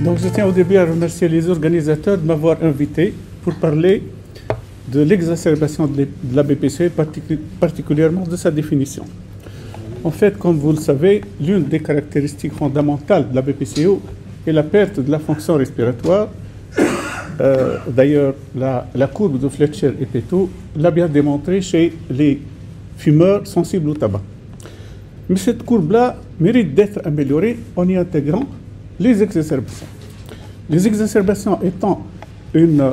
Donc je tiens au début à remercier les organisateurs de m'avoir invité pour parler de l'exacerbation de la BPCE, particulièrement de sa définition. En fait, comme vous le savez, l'une des caractéristiques fondamentales de la BPCO est la perte de la fonction respiratoire. D'ailleurs, la courbe de Fletcher et Peto l'a bien démontré chez les fumeurs sensibles au tabac. Mais cette courbe-là mérite d'être améliorée en y intégrant les exacerbations. Les exacerbations étant une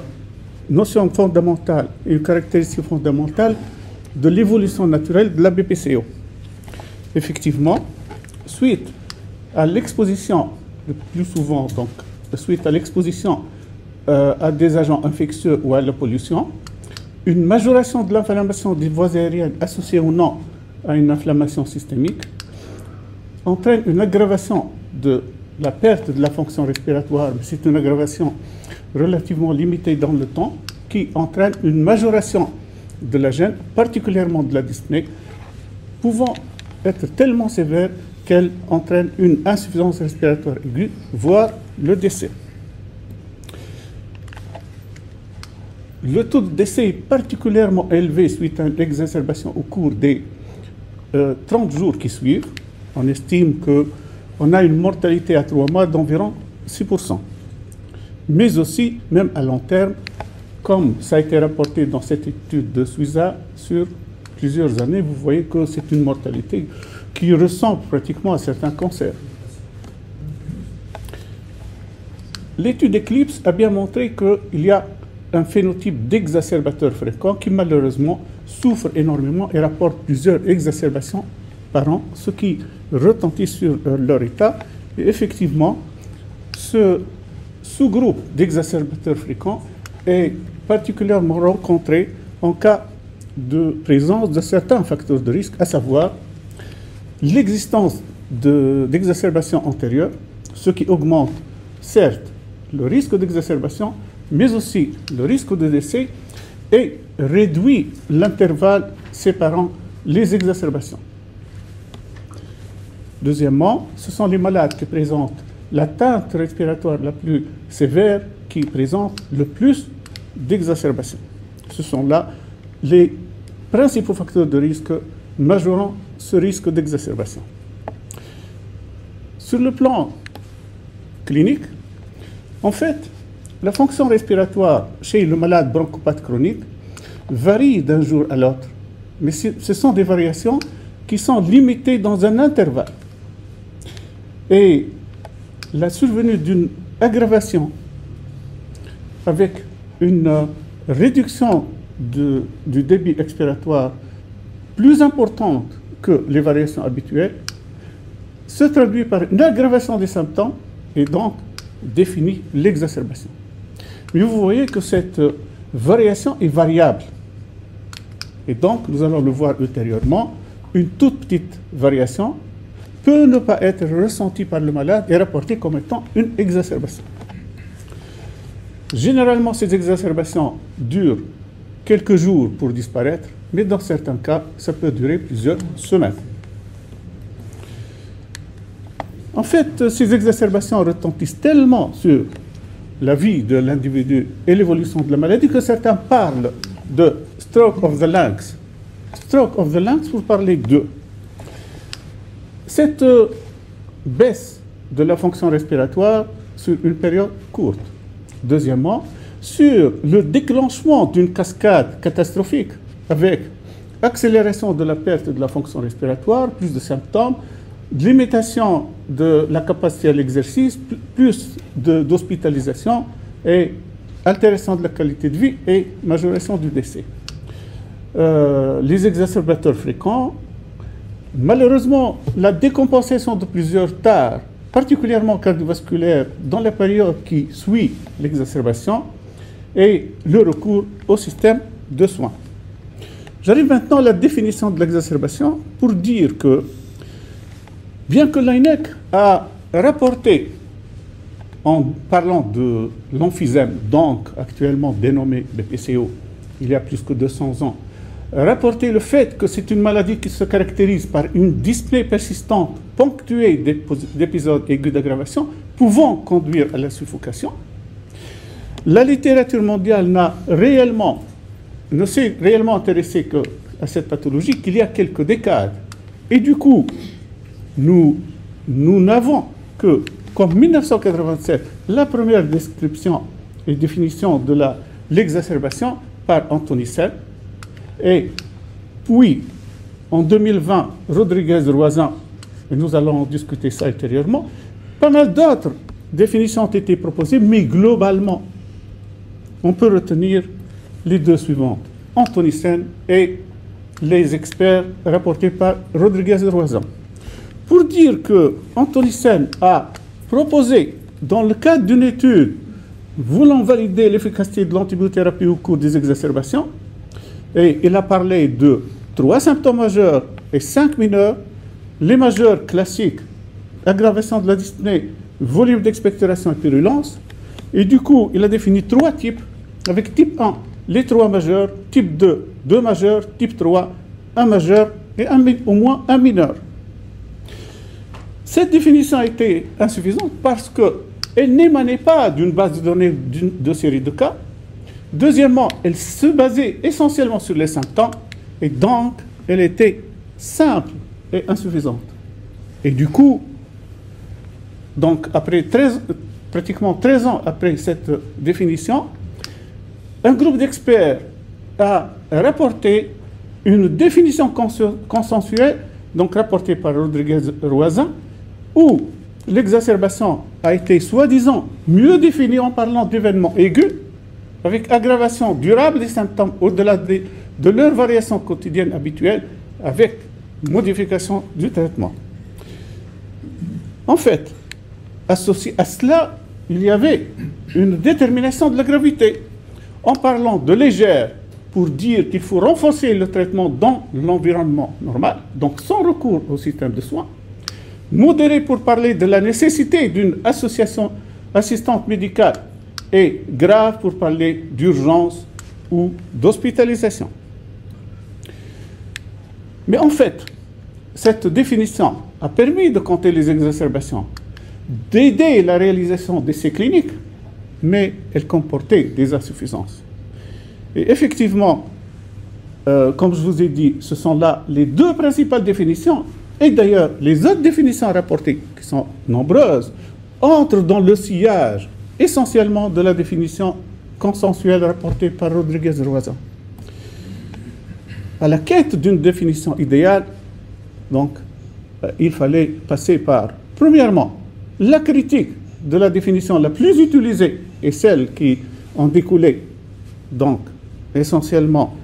notion fondamentale, une caractéristique fondamentale de l'évolution naturelle de la BPCO. Effectivement, suite à l'exposition, le plus souvent donc, suite à l'exposition à des agents infectieux ou à la pollution, une majoration de l'inflammation des voies aériennes associée ou non à une inflammation systémique entraîne une aggravation de la perte de la fonction respiratoire, mais c'est une aggravation relativement limitée dans le temps qui entraîne une majoration de la gêne, particulièrement de la dyspnée, pouvant être tellement sévère qu'elle entraîne une insuffisance respiratoire aiguë, voire le décès. Le taux de décès est particulièrement élevé suite à une exacerbation au cours des 30 jours qui suivent. On estime qu'on a une mortalité à 3 mois d'environ 6%. Mais aussi, même à long terme, comme ça a été rapporté dans cette étude de Suiza sur plusieurs années, vous voyez que c'est une mortalité qui ressemble pratiquement à certains cancers. L'étude Eclipse a bien montré qu'il y a un phénotype d'exacerbateur fréquent qui malheureusement souffre énormément et rapporte plusieurs exacerbations par an, ce qui retentit sur leur état. Et effectivement, ce sous-groupe d'exacerbateurs fréquents est particulièrement rencontré en cas de présence de certains facteurs de risque, à savoir l'existence d'exacerbations antérieures, ce qui augmente certes le risque d'exacerbation, mais aussi le risque de décès et réduit l'intervalle séparant les exacerbations. Deuxièmement, ce sont les malades qui présentent l'atteinte respiratoire la plus sévère qui présentent le plus d'exacerbations. Ce sont là les principaux facteurs de risque majorant ce risque d'exacerbation. Sur le plan clinique, en fait, la fonction respiratoire chez le malade bronchopathe chronique varie d'un jour à l'autre, mais ce sont des variations qui sont limitées dans un intervalle. Et la survenue d'une aggravation avec une réduction du débit expiratoire plus importante que les variations habituelles se traduit par une aggravation des symptômes et donc définit l'exacerbation. Mais vous voyez que cette variation est variable. Et donc, nous allons le voir ultérieurement, une toute petite variation peut ne pas être ressentie par le malade et rapportée comme étant une exacerbation. Généralement, ces exacerbations durent quelques jours pour disparaître, mais dans certains cas, ça peut durer plusieurs semaines. En fait, ces exacerbations retentissent tellement sur la vie de l'individu et l'évolution de la maladie que certains parlent de stroke of the lungs. Stroke of the lungs pour parler d'eux. Cette baisse de la fonction respiratoire sur une période courte. Deuxièmement, sur le déclenchement d'une cascade catastrophique avec accélération de la perte de la fonction respiratoire, plus de symptômes, limitation de la capacité à l'exercice, plus d'hospitalisation et altération de la qualité de vie et majoration du décès. Les exacerbateurs fréquents, malheureusement, la décompensation de plusieurs tares, particulièrement cardiovasculaires, dans la période qui suit l'exacerbation et le recours au système de soins. J'arrive maintenant à la définition de l'exacerbation pour dire que, bien que l'INEC a rapporté, en parlant de l'emphysème, donc actuellement dénommé BPCO, il y a plus que 200 ans, rapporté le fait que c'est une maladie qui se caractérise par une dyspnée persistante ponctuée d'épisodes aigus d'aggravation, pouvant conduire à la suffocation. La littérature mondiale ne s'est réellement intéressée à cette pathologie qu'il y a quelques décades. Et du coup, nous n'avons que, comme 1987, la première description et définition de l'exacerbation par Anthony Sen. Et puis, en 2020, Rodriguez-Roisin, et nous allons discuter ça ultérieurement, pas mal d'autres définitions ont été proposées, mais globalement, on peut retenir les deux suivantes. Anthony Sen et les experts rapportés par Rodriguez-Roisin. Pour dire que Anthony Sen a proposé, dans le cadre d'une étude voulant valider l'efficacité de l'antibiothérapie au cours des exacerbations, et il a parlé de 3 symptômes majeurs et 5 mineurs. Les majeurs classiques, aggravation de la dyspnée, volume d'expectoration et purulence. Et du coup, il a défini 3 types, avec type 1, les 3 majeurs, type 2, 2 majeurs, type 3, 1 majeur et au moins 1 mineur. Cette définition a été insuffisante parce qu'elle n'émanait pas d'une base de données de série de cas. Deuxièmement, elle se basait essentiellement sur les symptômes et donc elle était simple et insuffisante. Et du coup, donc après pratiquement 13 ans après cette définition, un groupe d'experts a rapporté une définition consensuelle, donc rapportée par Rodriguez-Roisin, où l'exacerbation a été soi-disant mieux définie en parlant d'événements aigus, avec aggravation durable des symptômes au-delà de leur variation quotidienne habituelle, avec modification du traitement. En fait, associé à cela, il y avait une détermination de la gravité, en parlant de légère pour dire qu'il faut renforcer le traitement dans l'environnement normal, donc sans recours au système de soins, modéré pour parler de la nécessité d'une association assistante médicale et grave pour parler d'urgence ou d'hospitalisation. Mais en fait, cette définition a permis de compter les exacerbations, d'aider la réalisation d'essais cliniques, mais elle comportait des insuffisances. Et effectivement, comme je vous ai dit, ce sont là les 2 principales définitions, et d'ailleurs les autres définitions rapportées, qui sont nombreuses, entrent dans le sillage essentiellement de la définition consensuelle rapportée par Rodriguez-Roisin. À la quête d'une définition idéale, donc, il fallait passer par, premièrement, la critique de la définition la plus utilisée et celle qui en découlait, donc, essentiellement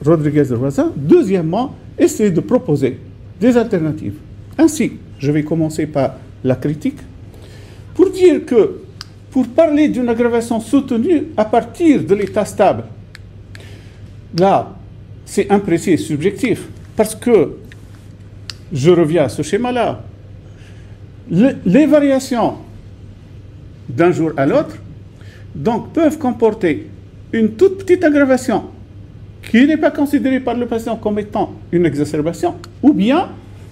Rodriguez-Roisin. Deuxièmement, essayer de proposer des alternatives. Ainsi, je vais commencer par la critique, pour dire que, pour parler d'une aggravation soutenue à partir de l'état stable, là, c'est imprécis et subjectif, parce que, je reviens à ce schéma-là, les variations d'un jour à l'autre, donc, peuvent comporter une toute petite aggravation qui n'est pas considérée par le patient comme étant une exacerbation, ou bien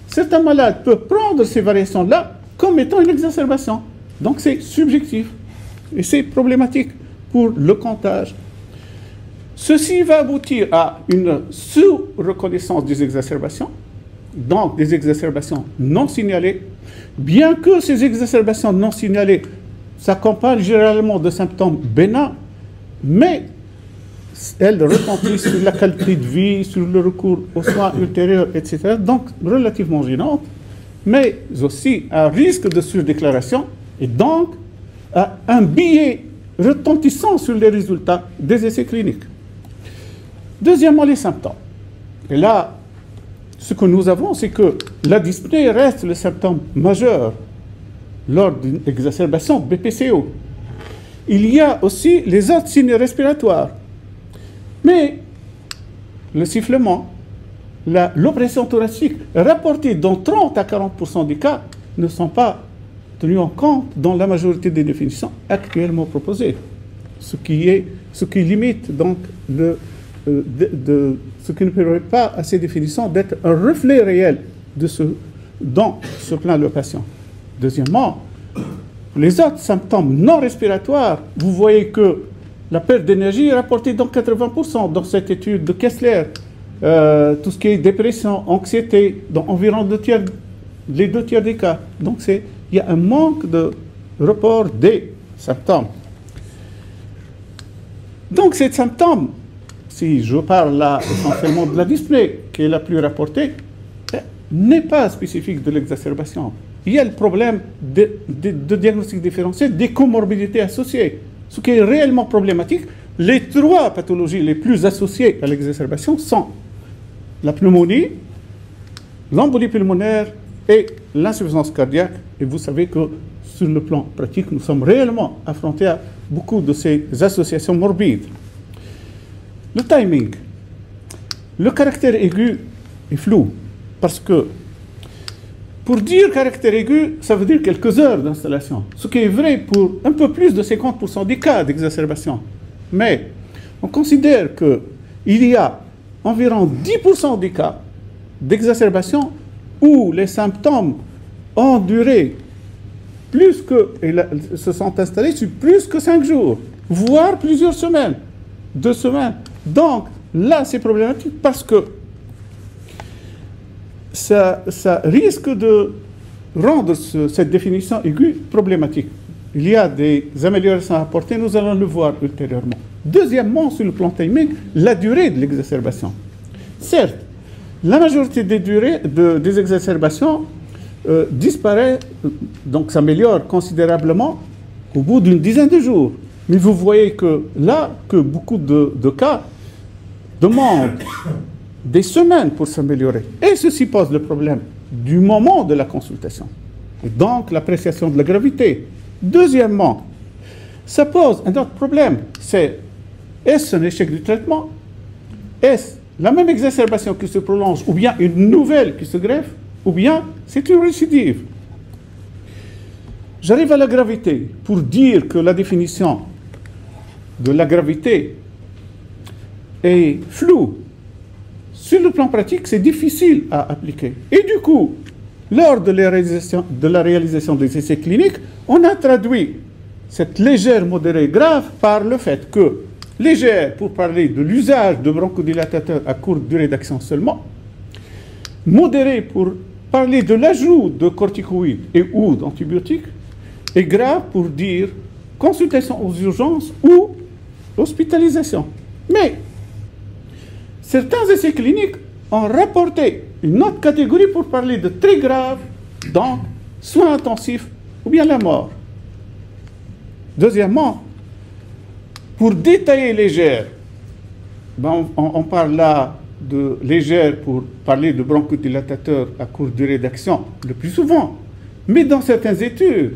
certains malades peuvent prendre ces variations-là comme étant une exacerbation. Donc c'est subjectif et c'est problématique pour le comptage. Ceci va aboutir à une sous-reconnaissance des exacerbations, donc des exacerbations non signalées, bien que ces exacerbations non signalées s'accompagnent généralement de symptômes bénins, mais elles retentissent sur la qualité de vie, sur le recours aux soins ultérieurs, etc. Donc relativement gênantes, mais aussi un risque de surdéclaration et donc un biais retentissant sur les résultats des essais cliniques. Deuxièmement, les symptômes. Et là, ce que nous avons, c'est que la dyspnée reste le symptôme majeur lors d'une exacerbation BPCO. Il y a aussi les autres signes respiratoires. Mais le sifflement, l'oppression thoracique, rapportée dans 30 à 40% des cas, ne sont pas tenus en compte dans la majorité des définitions actuellement proposées. Ce qui limite donc ce qui ne permet pas à ces définitions d'être un reflet réel de ce dont se plaint le patient. Deuxièmement, les autres symptômes non respiratoires, vous voyez que la perte d'énergie est rapportée dans 80% dans cette étude de Kessler. Tout ce qui est dépression, anxiété, dans environ les 2 tiers des cas. Donc il y a un manque de report des symptômes. Donc ces symptômes, si je parle là essentiellement de la dyspnée, qui est la plus rapportée, n'est pas spécifique de l'exacerbation. Il y a le problème de diagnostic différentiel des comorbidités associées. Ce qui est réellement problématique, les 3 pathologies les plus associées à l'exacerbation sont la pneumonie, l'embolie pulmonaire et l'insuffisance cardiaque. Et vous savez que sur le plan pratique, nous sommes réellement affrontés à beaucoup de ces associations morbides. Le timing. Le caractère aigu est flou parce que pour dire caractère aigu, ça veut dire quelques heures d'installation, ce qui est vrai pour un peu plus de 50% des cas d'exacerbation. Mais on considère qu'il y a environ 10% des cas d'exacerbation où les symptômes ont duré plus que, et se sont installés sur plus que 5 jours, voire plusieurs semaines, 2 semaines. Donc là, c'est problématique parce que ça risque de rendre cette définition aiguë problématique. Il y a des améliorations à apporter, nous allons le voir ultérieurement. Deuxièmement, sur le plan timing, la durée de l'exacerbation. Certes, la majorité des exacerbations disparaît, donc s'améliore considérablement au bout d'une dizaine de jours. Mais vous voyez que là, que beaucoup de cas demandent des semaines pour s'améliorer. Et ceci pose le problème du moment de la consultation. Et donc l'appréciation de la gravité. Deuxièmement, ça pose un autre problème. C'est, est-ce un échec du traitement? Est-ce la même exacerbation qui se prolonge, ou bien une nouvelle qui se greffe, ou bien c'est une récidive? J'arrive à la gravité pour dire que la définition de la gravité est floue. Sur le plan pratique, c'est difficile à appliquer. Et du coup, lors de la réalisation des essais cliniques, on a traduit cette légère, modérée, grave par le fait que légère, pour parler de l'usage de bronchodilatateurs à courte durée d'action seulement, modérée pour parler de l'ajout de corticoïdes et ou d'antibiotiques, et grave pour dire consultation aux urgences ou hospitalisation. Mais certains essais cliniques ont rapporté une autre catégorie pour parler de très grave, donc soins intensifs ou bien la mort. Deuxièmement, pour détailler légère, on parle là de légère pour parler de bronchodilatateurs à courte durée d'action le plus souvent. Mais dans certaines études,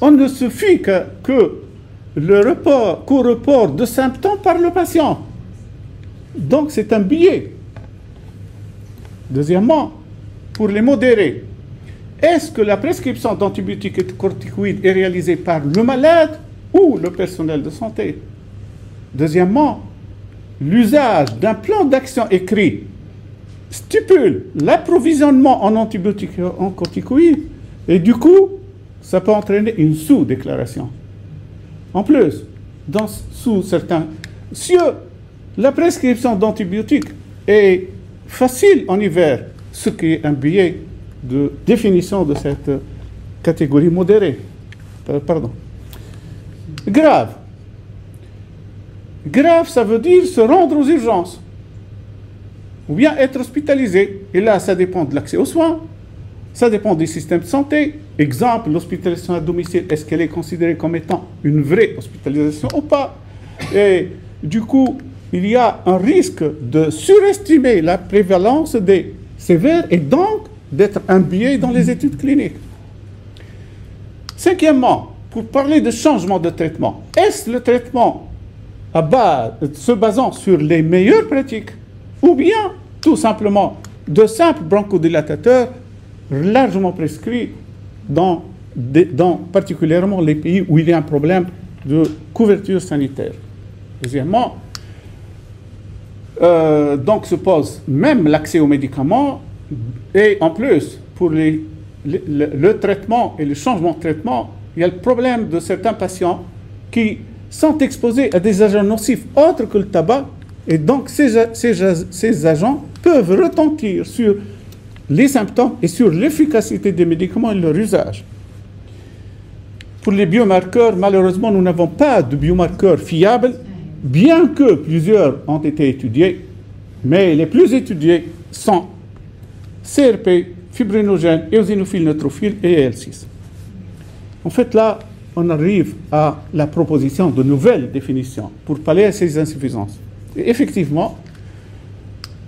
on ne se fie que qu'au report de symptômes par le patient. Donc c'est un biais. Deuxièmement, pour les modérés, est-ce que la prescription d'antibiotiques et de corticoïdes est réalisée par le malade ou le personnel de santé? Deuxièmement, l'usage d'un plan d'action écrit stipule l'approvisionnement en antibiotiques et en corticoïdes et du coup, ça peut entraîner une sous-déclaration. En plus, sous certains cieux, la prescription d'antibiotiques est facile en hiver, ce qui est un biais de définition de cette catégorie modérée. Grave. Grave, ça veut dire se rendre aux urgences, ou bien être hospitalisé. Et là, ça dépend de l'accès aux soins, ça dépend des systèmes de santé. Exemple, l'hospitalisation à domicile, est-ce qu'elle est considérée comme étant une vraie hospitalisation ou pas? Et du coup, il y a un risque de surestimer la prévalence des sévères et donc d'être un biais dans les études cliniques. Cinquièmement, pour parler de changement de traitement, est-ce le traitement se basant sur les meilleures pratiques ou bien tout simplement de simples bronchodilatateurs largement prescrits dans particulièrement les pays où il y a un problème de couverture sanitaire? Deuxièmement, donc se pose même l'accès aux médicaments et en plus pour le traitement et le changement de traitement, il y a le problème de certains patients qui sont exposés à des agents nocifs autres que le tabac, et donc ces agents peuvent retentir sur les symptômes et sur l'efficacité des médicaments et leur usage. Pour les biomarqueurs, malheureusement, nous n'avons pas de biomarqueurs fiables, bien que plusieurs ont été étudiés, mais les plus étudiés sont CRP, fibrinogène, éosinophile neutrophile et EL6. En fait, là, on arrive à la proposition de nouvelles définitions pour pallier à ces insuffisances. Et effectivement,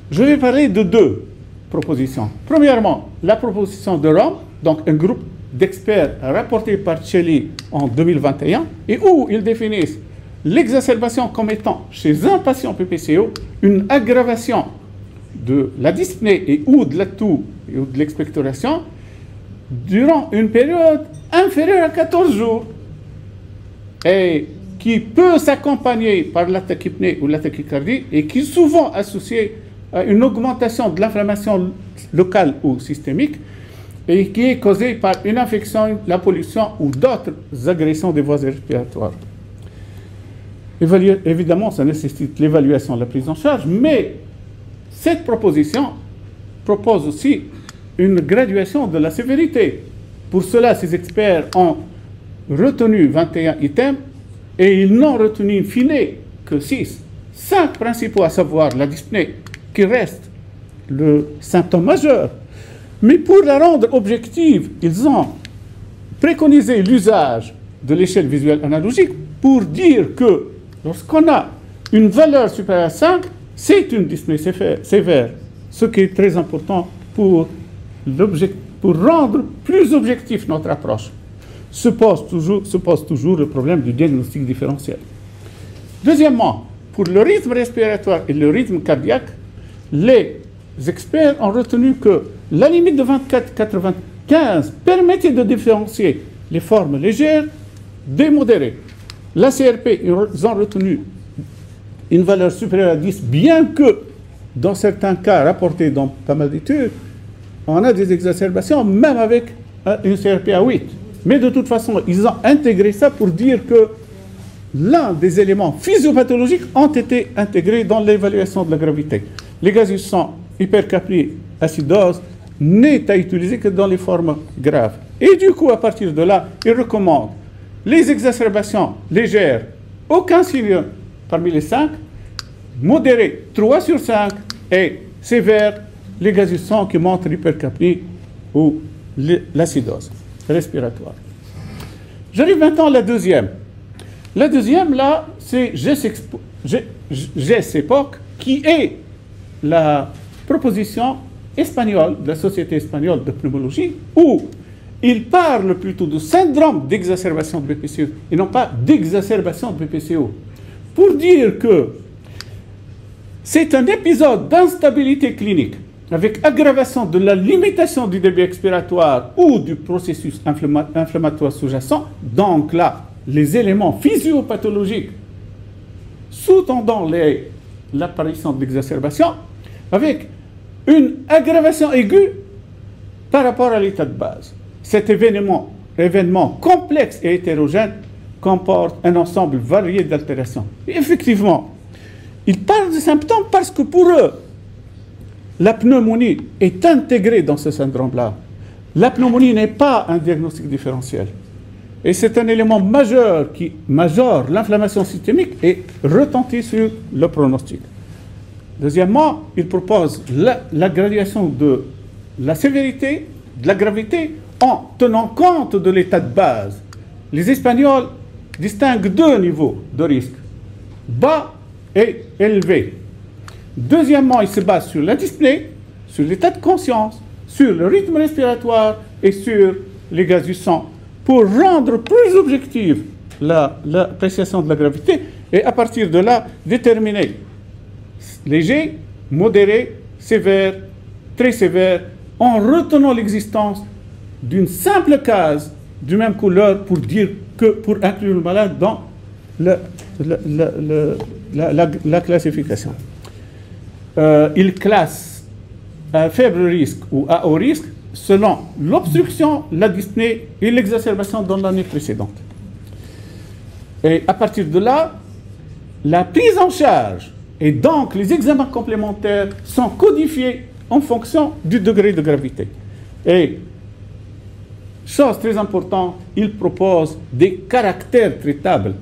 je vais parler de deux propositions. Premièrement, la proposition de Rome, donc un groupe d'experts rapporté par Celli en 2021, et où ils définissent l'exacerbation comme étant, chez un patient PPCO, une aggravation de la dyspnée et ou de la toux et ou de l'expectoration durant une période inférieure à 14 jours et qui peut s'accompagner par la tachypnée ou la tachycardie et qui est souvent associée à une augmentation de l'inflammation locale ou systémique et qui est causée par une infection, la pollution ou d'autres agressions des voies respiratoires. Évidemment, ça nécessite l'évaluation de la prise en charge, mais cette proposition propose aussi une graduation de la sévérité. Pour cela, ces experts ont retenu 21 items et ils n'ont retenu in fine que 6. 5 principaux, à savoir la dyspnée, qui reste le symptôme majeur. Mais pour la rendre objective, ils ont préconisé l'usage de l'échelle visuelle analogique pour dire que lorsqu'on a une valeur supérieure à 5, c'est une dyspnée sévère, ce qui est très important pour rendre plus objectif notre approche. Se pose toujours le problème du diagnostic différentiel. Deuxièmement, pour le rythme respiratoire et le rythme cardiaque, les experts ont retenu que la limite de 24-95 permettait de différencier les formes légères des modérées. La CRP, ils ont retenu une valeur supérieure à 10, bien que dans certains cas rapportés dans pas mal d'études, on a des exacerbations même avec une CRP à 8. Mais de toute façon, ils ont intégré ça pour dire que l'un des éléments physiopathologiques ont été intégrés dans l'évaluation de la gravité. Les gaz du sang, hypercapnie, acidose, n'est à utiliser que dans les formes graves. Et du coup, à partir de là, ils recommandent les exacerbations légères, aucun signe parmi les 5, modérées 3 sur 5 et sévères, les gaz du sang qui montrent l'hypercapnie ou l'acidose respiratoire. J'arrive maintenant à la deuxième. La deuxième, là, c'est GES-EPOC, qui est la proposition espagnole de la Société espagnole de pneumologie, où il parle plutôt de syndrome d'exacerbation de BPCO et non pas d'exacerbation de BPCO, pour dire que c'est un épisode d'instabilité clinique avec aggravation de la limitation du débit expiratoire ou du processus inflammatoire sous-jacent. Donc là, les éléments physiopathologiques sous-tendant l'apparition de l'exacerbation avec une aggravation aiguë par rapport à l'état de base. Cet événement complexe et hétérogène comporte un ensemble varié d'altérations. Effectivement, ils parlent de symptômes parce que pour eux, la pneumonie est intégrée dans ce syndrome-là. La pneumonie n'est pas un diagnostic différentiel. Et c'est un élément majeur qui majore l'inflammation systémique et retentit sur le pronostic. Deuxièmement, il propose la graduation de la sévérité, de la gravité, en tenant compte de l'état de base. Les Espagnols distinguent 2 niveaux de risque, bas et élevé. Deuxièmement, ils se basent sur la dyspnée, sur l'état de conscience, sur le rythme respiratoire et sur les gaz du sang, pour rendre plus objective l'appréciation de la gravité et à partir de là, déterminer léger, modéré, sévère, très sévère, en retenant l'existence d'une simple case du même couleur pour dire que pour inclure le malade dans la classification. Il classe à faible risque ou à haut risque selon l'obstruction, la dyspnée et l'exacerbation dans l'année précédente. Et à partir de là, la prise en charge et donc les examens complémentaires sont codifiés en fonction du degré de gravité. Et, chose très importante, ils proposent des caractères traitables.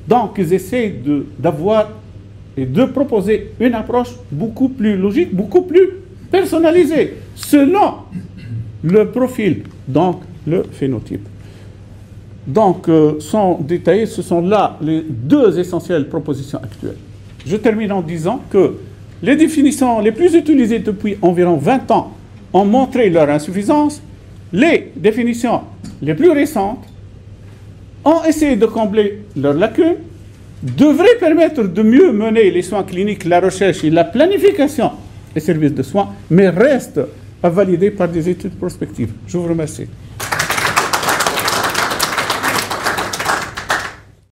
Donc, ils essaient d'avoir et de proposer une approche beaucoup plus logique, beaucoup plus personnalisée, selon le profil, donc le phénotype. Donc, sans détailler, ce sont là les deux essentielles propositions actuelles. Je termine en disant que les définitions les plus utilisées depuis environ 20 ans ont montré leur insuffisance. Les définitions les plus récentes ont essayé de combler leurs lacunes, devraient permettre de mieux mener les soins cliniques, la recherche et la planification des services de soins, mais restent à valider par des études prospectives. Je vous remercie.